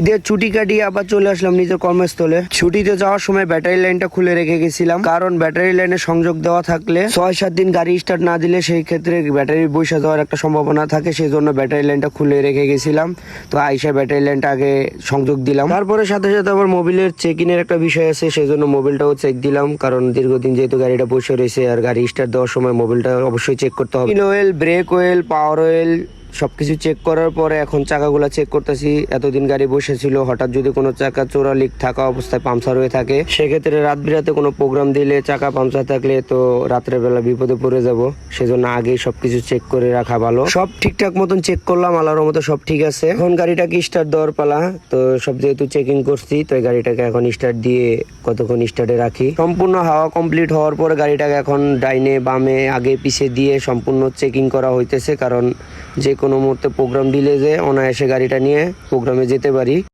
ঈদের ছুটি কাটিয়ে আবার চলে আসলাম নিজের কর্মস্থলে। ছুটিতে যাওয়ার সময় ব্যাটারি লাইনটা খুলে রেখে গেছিলাম, কারণ ব্যাটারি লাইনে সংযোগ দেওয়া থাকলে 6-7 দিন গাড়ি স্টার্ট না দিলে সেই ক্ষেত্রে ব্যাটারি বসে যাওয়ার একটা সম্ভাবনা থাকে। সেই জন্য ব্যাটারি লাইনটা খুলে রেখে গেছিলাম। তো আইসা ব্যাটারি লাইনটা আগে সংযোগ দিলাম, তারপরে সাথে সাথে আবার মোবিলের চেক ইনের একটা বিষয় আছে, সেই জন্য মোবিলটাও চেক দিলাম। কারণ দীর্ঘদিন যেহেতু গাড়িটা বসে রয়েছে আর গাড়ি স্টার্ট দেওয়ার সময় মোবিলটা অবশ্যই চেক করতে হবে। ইঞ্জিন অয়েল, ব্রেক অয়েল, পাওয়ার অয়েল সবকিছু চেক করার পরে এখন চাকাগুলা চেক করতেছি। এতদিন গাড়ি বসেছিল, হঠাৎ যদি কোনো চাকা চোরা লিক থাকা অবস্থায় পাংচার হয়ে থাকে, সেক্ষেত্রে রাত বিরাতে কোনো প্রোগ্রাম দিলে চাকা পাংচার থাকলে তো রাত্রের বেলা বিপদে পড়ে যাব। সেজন্য আগেই সবকিছু চেক করে রাখা ভালো। সব ঠিকঠাক মতন চেক করলাম, আল্লাহর মতো সব ঠিক আছে। এখন গাড়িটাকে স্টার্ট দেওয়ার পালা। তো সব যেহেতু চেকিং করছি, তো এই গাড়িটাকে এখন স্টার্ট দিয়ে কতক্ষণ স্টার্টে রাখি। সম্পূর্ণ হাওয়া কমপ্লিট হওয়ার পরে গাড়িটাকে এখন ডাইনে বামে আগে পিছে দিয়ে সম্পূর্ণ চেকিং করা হইতেছে, কারণ যে কোনো মুহূর্তে প্রোগ্রাম দিলে যে অনায়াসে গাড়িটা নিয়ে প্রোগ্রামে যেতে পারি।